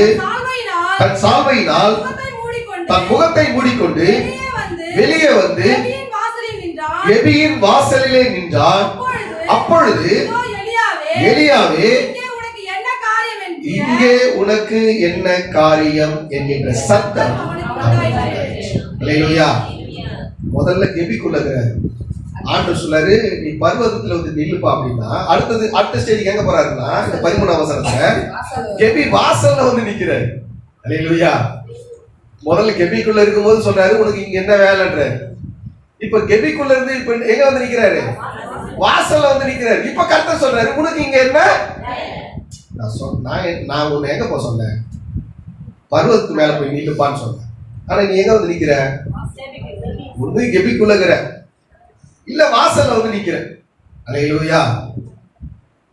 தன் சால்வையினால் தன் முகத்தை மூடிக்கொண்டு வெளியே வந்து எபியின் வாசலிலே நின்றார். அப்பொழுது எலியாவே, இங்கே உனக்கு என்ன காரியம் என்கின்ற சத்தம். அல்லேலூயா. முதல்ல கெபிக்குள்ளகிறார். ஆண்டவர் சொல்றாரு, நீ பர்வதத்துல வந்து நில்லுப்பா அப்படின்னா அடுத்த ஸ்டேஜ் எங்க போறாருன்னா 13ஆம் வசனத்துல கெபி வாசல்ல வந்து நிக்கிறாரு. அல்லேலூயா. முதல்ல கெபிக்குள்ள இருக்கும்போது சொல்றாரு, உனக்கு இங்க என்ன வேலைன்றாரு. இப்ப கெபிக்குள்ள இருந்து இப்ப எங்க வந்து நிக்கிறாரு? வாசல்ல வந்து நிக்கிறாரு. இப்ப கர்த்தர் சொல்றாரு, உனக்கு இங்க என்ன? நான் உன்னை எங்க போக சொன்னேன்? பர்வதத்துக்கு மேல போய் நில்லுப்பான்னு சொன்னேன். ஆனா நீ எங்க வந்து நிக்கிற? ஒண்ணு கெபிக்குள்ளகிற, இல்ல வாசல்ல வந்து நிக்கிற. அல்லேலூயா.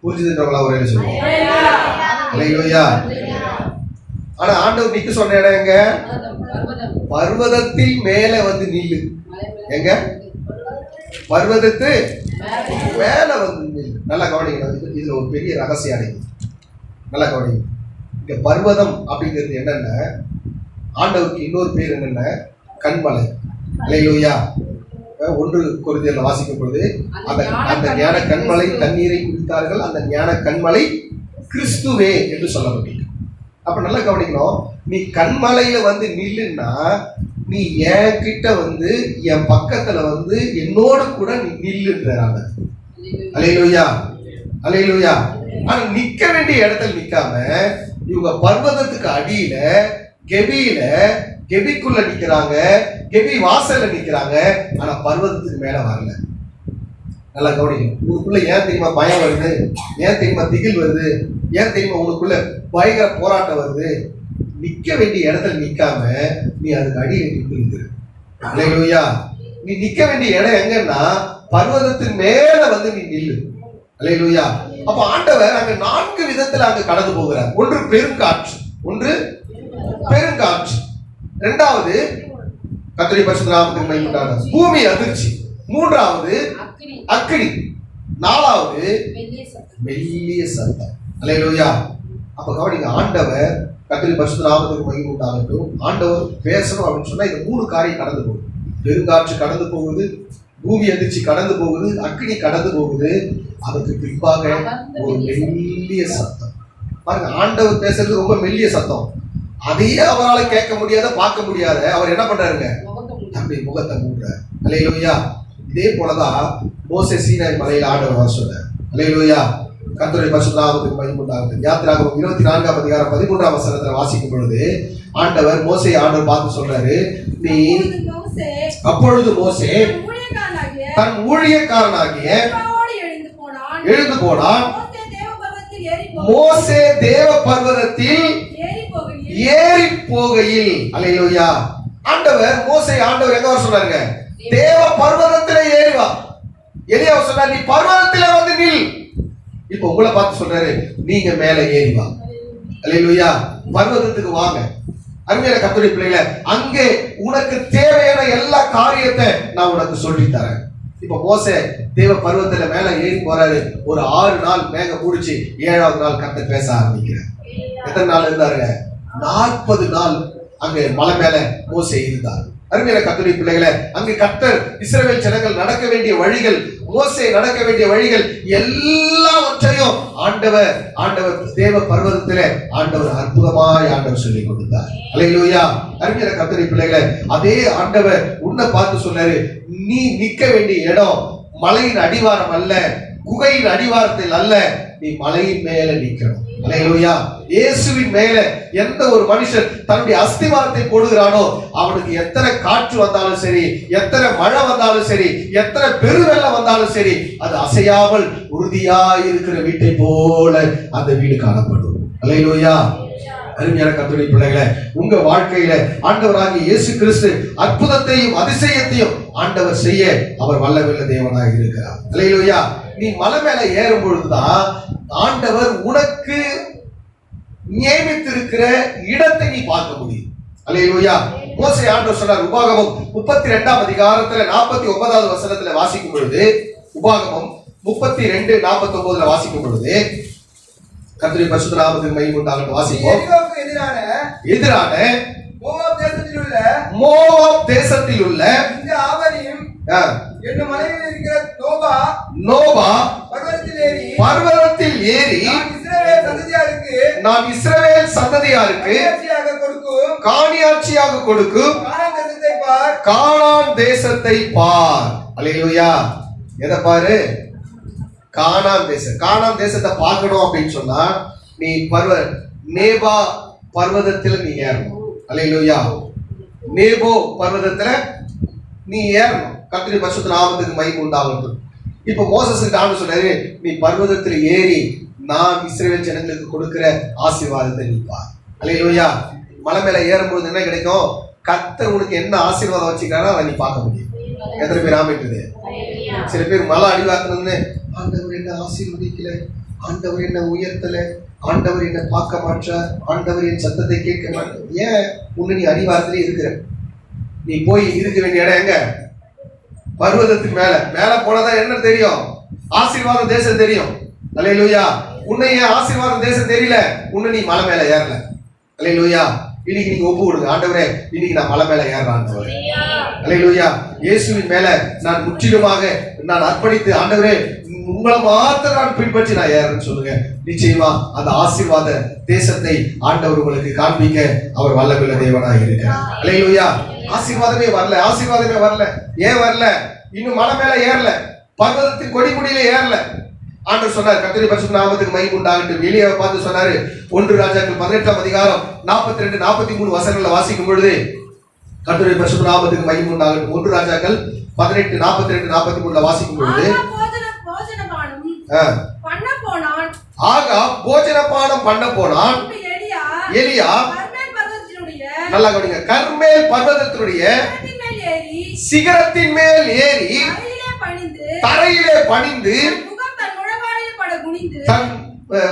புரிஞ்சுதுன்றவங்களா ஒரே சொல்லுவோம். அல்லேலூயா. ஆனா ஆண்டவர் நிக்க சொன்ன இடம் எங்க? பர்வதத்தில் மேல வந்து நில்லு. எங்க? பர்வதத்து மேல வந்து நில்லு. நல்லா கவனிக்கணும். இதுல ஒரு பெரிய ரகசியம் அடங்கி. நல்லா கவனிங்க. இங்க பர்வதம் அப்படிங்கிறது என்னன்னா, ஆண்டவருக்கு இன்னொரு பேர் என்னன்னா கண்மலை. அல்லேலூயா. 1 கொரிந்தியர்ல வாசிக்கும் பொழுது அந்த ஞான கண்மலை தண்ணீரை குடித்தார்கள். அந்த ஞான கண்மலை கிறிஸ்துவே என்று சொல்லப்பட்டது. அப்ப நல்லா கவனிக்கணும். நீ கண்மலையில வந்து நில்லுன்னா, நீ என் கிட்ட வந்து என் பக்கத்துல வந்து என்னோட கூட நீ நில்லுன்றாங்க. அல்லேலூயா. அல்லேலூயா. ஆனா நிக்க வேண்டிய இடத்துல நிக்காம இவங்க பர்வதத்துக்கு அடியில கெபிக்குள்ள நிக்கிறாங்க. கெபி வாசல்ல நிக்கிறாங்க. ஆனா பர்வதத்துக்கு மேல வரல. நல்லா கவனிக்கணும். உனக்குள்ள ஏன் தெரியுமா பயம் வருது? ஏன் தெரியுமா திகில் வருது? ஏன் தெரியுமா உனக்குள்ள பயங்கர போராட்டம் வருது? நிக்க வேண்டிய இடத்துல நிக்காம நீ அதுக்கு அடியில் நிற்கிற. அல்லேலூயா. நீ நிக்க வேண்டிய இடம் எங்கன்னா பர்வதத்தின் மேல வந்து நீ நில்லு. அல்லேலூயா. அப்ப ஆண்டவர் அங்க 4 விதத்துல அங்க கடந்து போகிறார். ஒன்று பெருங்காற்று, இரண்டாவது கர்த்தருடைய பரிசுத்த நாமத்துக்கு மகிமை உண்டாகட்டும், பூமி அதிர்ச்சி, மூன்றாவது அக்கினி, நாலாவது மெல்லிய சத்தம். அல்லேலூயா. அப்ப கவனிங்க, ஆண்டவர் கர்த்தருடைய பரிசுத்த நாமத்துக்கு மகிமை உண்டாகட்டும், ஆண்டவர் பேசணும் அப்படின்னு சொன்னா இந்த 3 காரியம் கடந்து போகுது. பெருங்காற்று கடந்து போகுது, பூமி அதிர்ச்சி கடந்து போகுது, அக்கினி கடந்து போகுது. அதுக்கு பின்பாக ஒரு மெல்லிய சத்தம். பாருங்க, ஆண்டவர் பேசுறது ரொம்ப மெல்லிய சத்தம். அதையே அவரால் கேட்க முடியாத, பார்க்க முடியாத அவர் என்ன பண்றாருங்க? தன்னுடைய முகத்தை மூடுறார். அல்லேலூயா. இதே போலதான் மோசே சீனாய் மலையில ஆண்டவர் வர சொன்னார். அல்லேலூயா. கர்த்தருடைய பரிசுத்த நாமத்துக்கு மகிமை உண்டாகட்டும். யாத்திராகமம் 24ஆம் அதிகாரம் 13ஆம் வசனத்துல வாசிக்கும் பொழுது ஆண்டவர் மோசே பார்த்து சொல்றாரு, நீ அப்பொழுது மோசே தன் ஊழியக்காரனாகிய எழுந்து போனான். மோசே தேவ பர்வதத்தில் ஏறி போகையில், அல்லேலூயா, ஆண்டவர் எங்க வர சொன்னாருங்க? தேவ பர்வதத்திலே ஏறி வா. எலியா சொன்னார், நீ பர்வதத்திலே வந்து நில். இப்ப உங்களை பார்த்து சொல்றாரு, நீங்க மேல ஏறி வா. அல்லேலூயா. பர்வதத்துக்கு வாங்க. அருமையான கர்த்தருடைய பிள்ளைகளே, அங்கே உனக்கு தேவையான எல்லா காரியத்தை நான் உனக்கு சொல்லி தரேன். இப்ப மோசே தேவ பருவத்துல மேல ஏறி போறாரு. ஒரு 6 நாள் மேகம் மூடிச்சு. 7வது நாள் கர்த்தர் பேச ஆரம்பிக்கிறார். எத்தனை நாள் இருந்தாருங்க? 40 நாள் அங்க மலை மேல மோசே இருந்தார். அருமையான கர்த்தருடைய பிள்ளைகளே, அங்கு கர்த்தர் இஸ்ரவேல் ஜனங்கள் நடக்க வேண்டிய வழிகள், மோசே நடக்க வேண்டிய வழிகள் எல்லாவற்றையும் ஆண்டவர் தேவ பர்வதத்திலே ஆண்டவர் அற்புதமாய் ஆண்டவர் சொல்லிக் கொடுத்தார். அல்லேலூயா. அருமையான கர்த்தருடைய பிள்ளைகளே, அதே ஆண்டவர் உன்னை பார்த்து சொன்னாரு, நீ நிக்க வேண்டிய இடம் மலையின் அடிவாரம் அல்ல, குகையின் அடிவாரத்தில் அல்ல, நீ மலையின் மேல நிக்கணும். அல்லேலூயா. இயேசுவின் மேல எந்த ஒரு மனுஷன் தன்னுடைய அஸ்திவாரத்தை போடுகிறானோ அவனுக்கு எத்தனை காற்று வந்தாலும் சரி, எத்தனை மழை வந்தாலும் சரி, எத்தனை பெருவெள்ளம் வந்தாலும் சரி, அது அசையாமல் உறுதியாய் இருக்கிற வீட்டை போல அந்த வீடு காணப்படும். அல்லேலூயா. அருமையான கர்த்தருடைய பிள்ளைகளே, உங்க வாழ்க்கையில ஆண்டவராகிய இயேசு கிறிஸ்து அற்புதத்தையும் அதிசயத்தையும் ஆண்டவர் செய்ய அவர் வல்லமையுள்ள தேவனாக இருக்கிறார். அல்லேலூயா. நீ மலை மேல ஏறும் பொழுதுதான் ஆண்டவர் உனக்கு நியமித்திருக்கிற இடத்தை நீ பார்க்க முடியும். அல்லேலூயா. மோசே ஆண்டவர் சொன்னார், உபாகமம் 32ஆம் அதிகாரத்துல 49வது வசனத்துல வாசிக்கும் பொழுது, உபாகமம் 32:49 வாசிக்கும் பொழுது, கர்த்தருடைய பரிசுத்த நாமத்துக்கு மகிமை உண்டாகட்டும். வாசிப்போம். எதிரான மோவாப் தேசத்தில் உள்ள இந்த ஆவரியும் என்னும் மலையில் இருக்கிற நோபா பர்வதத்தில் ஏறி நான் இஸ்ரவேல் சந்ததியாருக்கு காணியாட்சியாக கொடுக்கும் கானான் தேசத்தை பார். அல்லேலூயா. எதை பாரு? கானான் தேசம். கானான் தேசத்தை பார்க்கணும் அப்படின்னு சொன்னா நீ நேபா பர்வதத்தில் நீ ஏறணும். அல்லேலூயா. நேபோ பர்வதத்துல நீ ஏறணும். கர்த்தருடைய பரிசுத்த நாமத்துக்கு மகிமை உண்டாகட்டும். இப்ப மோசேசுக்கு ஆண்டவர் சொன்னாரு, நீ பர்வதத்தில் ஏறி நான் இஸ்ரவேல் ஜனங்களுக்கு கொடுக்கிற ஆசீர்வாதத்தை நீ பார். அல்லேலூயா. மலை மேல ஏறும்போது என்ன கிடைக்கும்? கர்த்தர் உனக்கு என்ன ஆசீர்வாதம் வச்சுக்கிறானோ அதை நீ பார்க்க முடியும். எத்தனை பேர் ஆமைட்டுது? சில பேர் மலை அடிவாக்கணும்னு, ஆண்டவர் என்ன ஆசீர்வதிக்கல, ஆண்டவர் என்ன உயர்த்தல, ஆண்டவர் என்ன பார்க்க மாட்டார், ஆண்டவர் என் சத்தத்தை கேட்க மாட்டார். ஏன் உன்னை நீ அடிவாரத்திலே இருக்கிற? நீ போய் இருக்க வேண்டிய இடம் எங்க? பர்வதத்துக்கு மேல. மேல போனதான் என்ன தெரியும்? ஆசீர்வாத தேசம் தெரியும். அல்லேலூயா. உன்னை ஏன் ஆசீர்வாத தேசம் தெரியல? உன்னை நீ மலை மேல ஏறல. அல்லேலூயா. இன்னைக்கு நீங்க ஒப்பு கொடுங்க, ஆண்டவரே இன்னைக்கு நான் மலை மேல ஏறேன் ஆண்டவரே. அல்லேலூயா. இயேசுவின் மேல நான் முற்றிலுமாக நான் அர்ப்பணித்து, ஆண்டவரே உங்களை மாத்திரம் நான் பின்பற்றி நான் ஏறேன்னு சொல்லுங்க. நிச்சயமா அந்த ஆசீர்வாத தேசத்தை ஆண்டவர் உங்களுக்கு காண்பிக்க அவர் வல்லமையுள்ள தேவனாக இருக்கிறார். அல்லேலூயா. ஆசீர்வாதமே வரல, ஆசீர்வாதமே வரல. ஏன் வரல? இன்னும் மலை மேல ஏறல, பர்வதத்தின் கொடிமுடியில ஏறல. ஆண்டவர் சொன்னார், கர்த்தருடைய பரிசுத்த நாமத்துக்கு மகிமை உண்டாகட்டும். எலியாவை பார்த்து சொன்னாரு, 1 ராஜாக்கள் 18ஆம் அதிகாரம் 42-43 வசனங்களை வாசிக்கும் பொழுது, கர்த்தருடைய பரிசுத்த நாமத்துக்கு மகிமை உண்டாகட்டும். 1 ராஜாக்கள் 18:42-43 வாசிக்கும் பொழுது, ஆகாப் போஜனபானம் பண்ண போனான். எலியா நல்லா கவனிங்க, கர்மேல் பர்வதத்தினுடைய சிகரத்தின் மேல் ஏறி தரையிலே பணிந்து தன்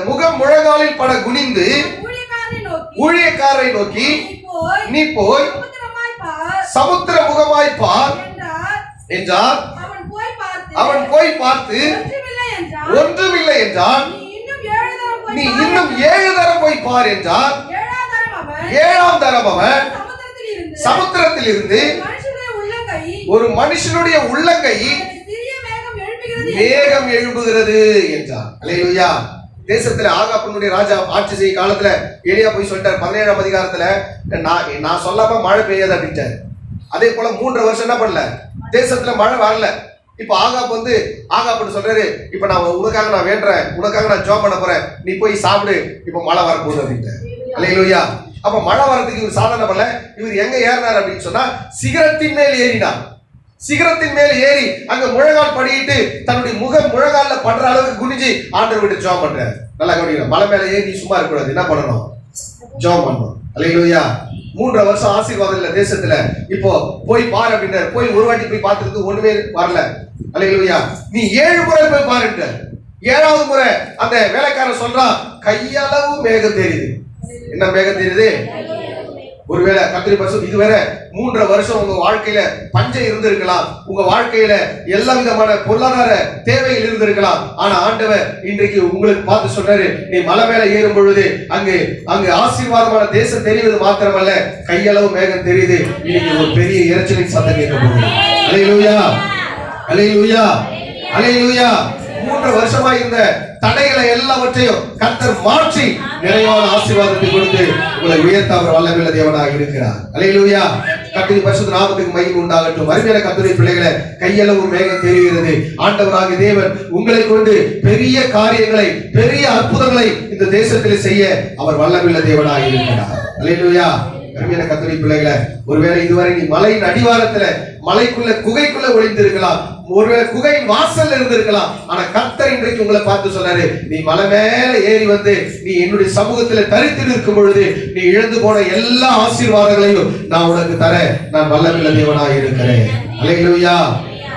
முகம் முழங்காலில் பட குனிந்து ஊழியக்காரரை நோக்கி, நீ போய் சமுத்திர முகமாய் பார் என்றார். அவன் போய் பார்த்து ஒன்றுமில்லை என்றான். நீ இன்னும் 7 தரம் போய் பார் என்றார். 7ஆம் தரம் அவன் சமுத்திரத்தில் இருந்து ஒரு மனுஷனுடைய உள்ளங்கை மேகம் எழும்புகிறது என்றார். அல்லேலூயா. தேசத்துல ஆகாபனுடைய ராஜா ஆட்சி செய்ய காலத்துல எலியா போய் சொல்லிட்டார் 17ஆம் அதிகாரத்துல, நான் சொல்லாம மழை பெய்யாது அப்படின்ட்டாரு. அதே போல 3 வருஷம் என்ன பண்ணல, தேசத்துல மழை வரல. இப்ப ஆகாப் சொல்றாரு, இப்ப நான் உனக்காக நான் வேண்டுறேன், உனக்காக நான் ஜெபம் பண்ண போறேன், நீ போய் சாப்பிடு, இப்ப மழை வரப்போகுது அப்படின்ட்டாரு. அல்லேலூயா. அப்ப மழை வரதுக்கு இவர் சாதனை பண்ணல. இவர் எங்க ஏறினார் அப்படின்னு சொன்னா சிகரத்தின் மேல் ஏறினார். சிகரத்தின் மேல் ஏறி அங்க முழங்கால் படியிட்டு தன்னுடைய முகம் முழங்கால படுற அளவுக்கு குனிஞ்சு ஆண்டவர் விட்டு ஜெபம் பண்றாரு. நல்லா கவனிக்கணும். மலை மேல ஏறி சும்மா இருக்க கூடாது, என்ன பண்ணணும்? ஜெபம் பண்ணணும். அல்லேலூயா. 3 வருஷம் ஆசீர்வாதம் இல்ல தேசத்துல. இப்போ போய் பாரு அப்படின்றார். போய் ஒரு வாட்டி போய் பார்த்துட்டு ஒண்ணுமே வரல. அல்லேலூயா. நீ 7 முறை போய் பாருன்றார். 7வது முறை அந்த வேலைக்காரன் சொல்றான், கையளவு மேகம் தெரியுது. என்ன மேகம் தெரியுது? ஒருவேளை கர்த்தருடைய பரிசுத்த இதுவரை 3 வருஷம் உங்க வாழ்க்கையில பஞ்சம் இருந்திருக்கலாம், உங்க வாழ்க்கையில எல்லா விதமான பொருளாதார தேவைகள் இருந்திருக்கலாம். ஆனா ஆண்டவர் இன்றைக்கு உங்களுக்கு பார்த்து சொல்றாரு, நீ மலை மேல ஏறும் பொழுது அங்கு ஆசீர்வாதமான தேசம் தெரிவது மாத்திரமல்ல, கையளவு மேகம் தெரியுது. இன்னைக்கு ஒரு பெரிய இறைச்சலின் சத்தம் கேட்க போகுது. அல்லேலூயா, அல்லேலூயா, அல்லேலூயா. 3 வருஷமா இருந்த தடைகளை எல்லாவற்றையும் கர்த்தர் மாற்றி நிறைவான ஆசீர்வாதத்தை கொடுத்து உங்களை உயர்த்த அவர் வல்லமையுள்ள தேவனாக இருக்கிறார். அல்லேலூயா. கர்த்தருடைய பரிசுத்த நாமத்துக்கு மகிமை உண்டாகட்டும். அருமையான கர்த்தருடைய பிள்ளைகளை, கையளவு மேகம் தெரிகிறது. ஆண்டவராகிய தேவன் உங்களை கொண்டு பெரிய காரியங்களை, பெரிய அற்புதங்களை இந்த தேசத்தில் செய்ய அவர் வல்லமையுள்ள தேவனாக இருக்கிறார். அல்லேலூயா. அருமையான கர்த்தருடைய பிள்ளைகளை, ஒருவேளை இதுவரை நீ மலையின் அடிவாரத்துல, மலைக்குள்ள குகைக்குள்ள ஒளிந்திருக்கலாம், ஒருவேளை குகையின் வாசல் இருந்திருக்கலாம். ஆனா கர்த்தர் இன்றைக்கு உங்களை பார்த்து சொன்னாரு, நீ மலை மேல ஏறி வந்து நீ என்னுடைய சமூகத்துல தரித்து இருக்கும் பொழுது நீ இழந்து போன எல்லா ஆசீர்வாதங்களையும் நான் உனக்கு தர நான் வல்லமையுள்ள தேவனாக இருக்கிறேன். அல்லேலூயா,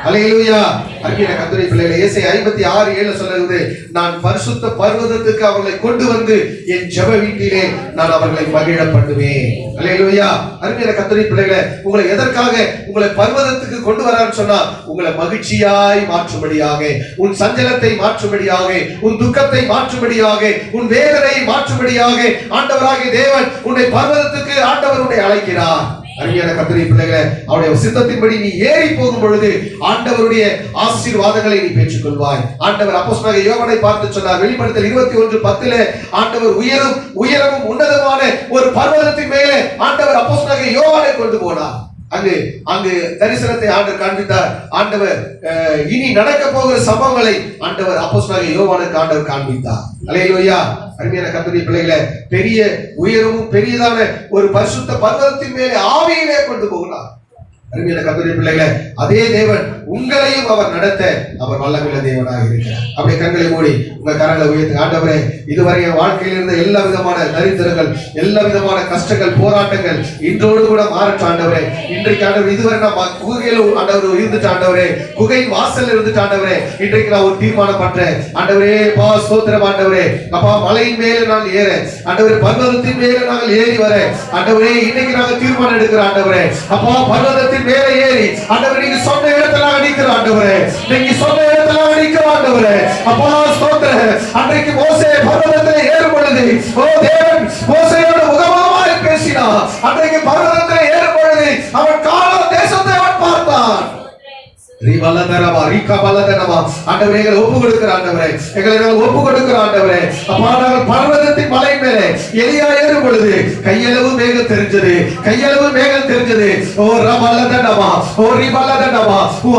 அல்லேலூயா. அருமையான கர்த்தருடைய பிள்ளைகளே, ஏசாயா 56:7 சொல்லுகிறது, நான் பரிசுத்த பர்வதத்துக்கு அவர்களை கொண்டு வந்து என் ஜெப வீட்டிலே நான் அவர்களை மகிழ பண்ணுவேன். அல்லேலூயா. அருமையான கர்த்தருடைய பிள்ளைகளே, உங்களை எதற்காக உங்களை பர்வதத்துக்கு கொண்டு வரான்னு சொன்னா, உங்களை மகிழ்ச்சியாய் மாற்றும்படியாக, உன் சஞ்சலத்தை மாற்றும்படியாக, உன் துக்கத்தை மாற்றும்படியாக, உன் வேதனையை மாற்றும்படியாக ஆண்டவராகிய தேவன் உன்னை பர்வதத்துக்கு ஆண்டவர் உன்னை அழைக்கிறார். அருமையான கர்த்தருடைய பிள்ளைகளே, அவருடைய சித்தத்தின்படி நீ ஏறி போகும் பொழுது ஆண்டவருடைய ஆசீர்வாதங்களை நீ பெற்றுக்கொள்வாய். ஆண்டவர் அப்போஸ்தலனாகிய யோவானை பார்த்து சொன்னார், வெளிப்படுத்தல் 21:10 ஆண்டவர் உயரமும் உன்னதமான ஒரு பர்வதத்தின் மேலே ஆண்டவர் அப்போஸ்தலனாகிய யோவானை கொண்டு போனார். அங்கு தரிசனத்தை ஆண்டவர் காண்பித்தார். ஆண்டவர் இனி நடக்க போகிற சம்பவங்களை ஆண்டவர் அப்போஸ்தலனாகிய யோவானுக்கு ஆண்டவர் காண்பித்தார். அல்லேலூயா. அருமையான கர்த்தருடைய பிள்ளைகளே, பெரிய உயரமும் பெரியதான ஒரு பரிசுத்த பர்வதத்தின் மேலே ஆவியிலே கொண்டு போகிறார். அருமையான கர்த்தருடைய பிள்ளைகளே, அதே தேவன் உங்களையும் அவர் நடத்த அவர் வல்லமையுள்ள தேவனாக இருக்கிறார். அப்படியே கண்களை மூடி உங்க கரங்களை உயர்த்தி, ஆண்டவரே, இதுவரை என் வாழ்க்கையில் இருந்த எல்லா விதமான தரித்திரங்கள், எல்லா விதமான கஷ்டங்கள், போராட்டங்கள் இன்றோடு கூட மாறட்டும் ஆண்டவரே. இன்றைக்கு ஆண்டவர், இதுவரை நான் குகையில ஆண்டவர் இருந்துட்டு ஆண்டவரே, குகையின் வாசல் இருந்துட்டு ஆண்டவரே, இன்றைக்கு நான் ஒரு தீர்மானம் பண்றேன் ஆண்டவரே. பா ஸ்தோத்திரம் ஆண்டவரே. அப்பா, மலையின் மேலே நான் ஏற ஆண்டவரே, பர்வதத்தின் மேலே நாங்கள் ஏறி வர ஆண்டவரே, இன்னைக்கு நாங்கள் தீர்மானம் எடுக்கிறோம் ஆண்டவரே. அப்பா, பர்வதத்தின் மேலே ஏறி ஆண்டவரே, நீங்க சொன்ன இடத்துல நிற்கிறோம் ஆண்டவரே, நீங்க சொன்ன இடத்துல நிற்கிறோம் ஆண்டவரே. அப்பா ஸ்தோத்திரம். அன்றைக்கு மோசே பர்வதத்தில் ஏறும் பொழுது, ஓ தேவன் மோசேயோடு முகமுகமாய் பேசினார். அன்றைக்கு பர்வதத்தில் ஏறும் பொழுது அவன் கானான் தேசத்தை அவன் பார்த்தான். ஆண்டவரே, எங்களை ஒப்பு கொடுக்கிற ஆண்டவரே, எங்களை நாங்கள் ஒப்பு கொடுக்கிற ஆண்டவரே. அப்பா, நாங்கள் பர்வதத்தின் மலை மேலே எலியா ஏறும் பொழுது கையளவு மேகம் தெரிஞ்சது, கையளவு மேகம் தெரிஞ்சது. ஓ ரபலதனமா, ஓ ரிபலதனமா, உ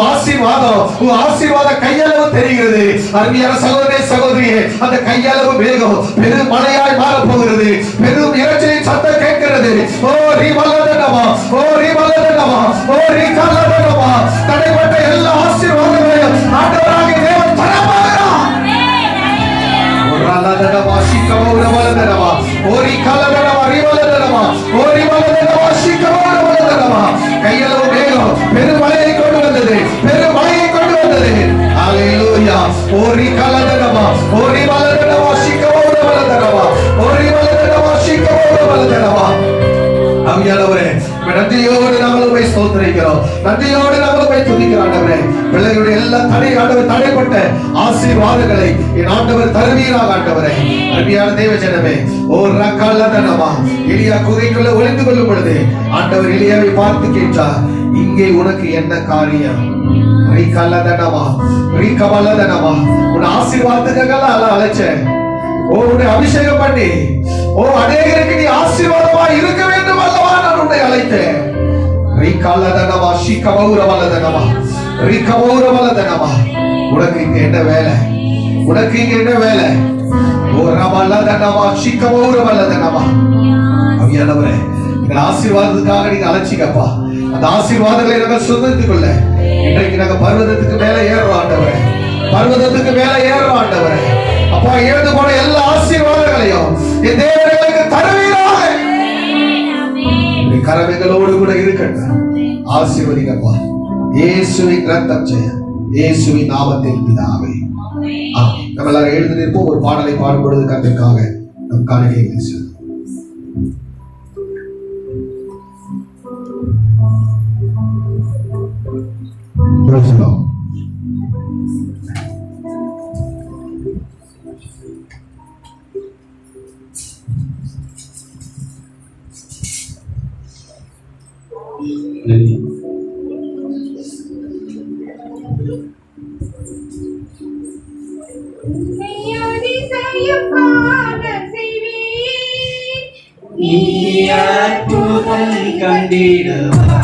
ஆசீர்வாத கையளவு தெரிகிறது. அருமையான சகோதரே, சகோதரியே, அந்த கையளவு மேகம் பெரும் மழையாய் மாற போகிறது. பெரும் இறைச்சலின் சத்தம் கேட்கிறது. ஓ ரிபலதனமா, ஓ ரிபலதனமா, ஓ ரிகலதனமா, தடைப்பட்ட எல்லா ஆசீர்வாதங்களையும் ஆண்டவராகிய தேவன் தரமாகிறார். ஒரலதனமா சிக்கமௌரவலதனமா, ஓரி கலதனமா ரிவலதனமா, ஓரி வலதனமா சிக்கமௌரவலதனமா. கையளவு மேகம் பெருமழையை கொண்டு வந்தது, பெருமழையை கொண்டு வந்தது. அல்லேலூயா. ஓரி கலதனமா, ஓரி வலதனமா சிக்கமௌரவலதனமா, ஓரி வலதனமா சிக்கமௌரவலதனமா. ஆவியானவரே, நன்றியோடு நாங்கள் உம்மை ஸ்தோத்திரிக்கிறோம், நன்றியோடு நாங்கள் உம்மை துதிக்கிறோம் ஆண்டவரே. பிள்ளைகளுடைய எல்லா தடைப்பட்ட ஆசீர்வாதங்களை என் ஆண்டவர் தருவீராக ஆண்டவரே. அருமையான தேவ ஜனமே, ஓ ரக்கலதனமா, எலியா குகைக்குள்ள ஒளிந்து கொள்ளும் பொழுது ஆண்டவர் எலியாவை பார்த்து கேட்டார், இங்கே உனக்கு என்ன காரியம்? ரிகலதனமா, ரிகவலதனமா, உன் ஆசீர்வாதத்துக்காக அழைச்சேன். ஓ, உன்னை அபிஷேகம் பண்ணி, ஓ அநேகருக்கு நீ ஆசீர்வாதமா இருக்க வேண்டும் அல்லவா நான் உன்னை அழைத்தேன். ரிகலதனமா சிக்கமௌரவலதனமா, ரிகமௌரவலதனமா. உனக்கு இங்க என்ன வேலை? உனக்கு இங்க என்ன வேலை? ஓ ரவலதனமா சிக்கமௌரவலதனமா. அவியானவரே, எங்கள் ஆசீர்வாதத்துக்காக நீங்க அழைச்சிக்கப்பா. அந்த ஆசீர்வாதங்களை நாங்கள் சுதந்தித்துக் கொள்ள இன்றைக்கு நாங்கள் பர்வதத்துக்கு மேல ஏறுறோம் ஆண்டவரே, பர்வதத்துக்கு மேல ஏறுறோம் ஆண்டவரே. அப்பா, இழந்து போன எல்லா ஆசீர்வாதங்களையும் என் தேவர்களுக்கு தருவீராக. கரங்களோடு கூட இருக்கட்டும். ஆசீர்வதிங்கப்பா. இயேசுவின் இரத்தம் ஜெயம், இயேசுவின் நாமத்தில் பிதாவே. நம்ம எல்லாரும் எழுந்து நிற்போம். ஒரு பாடலை பாடும் பொழுது கர்த்தருக்காக நம் காணிக்கையை செலுத்துவோம். Praise the Lord. மெய்யதிசயம் காண செய்வீர். நீ அற்புதம் கண்டிடுவாய்.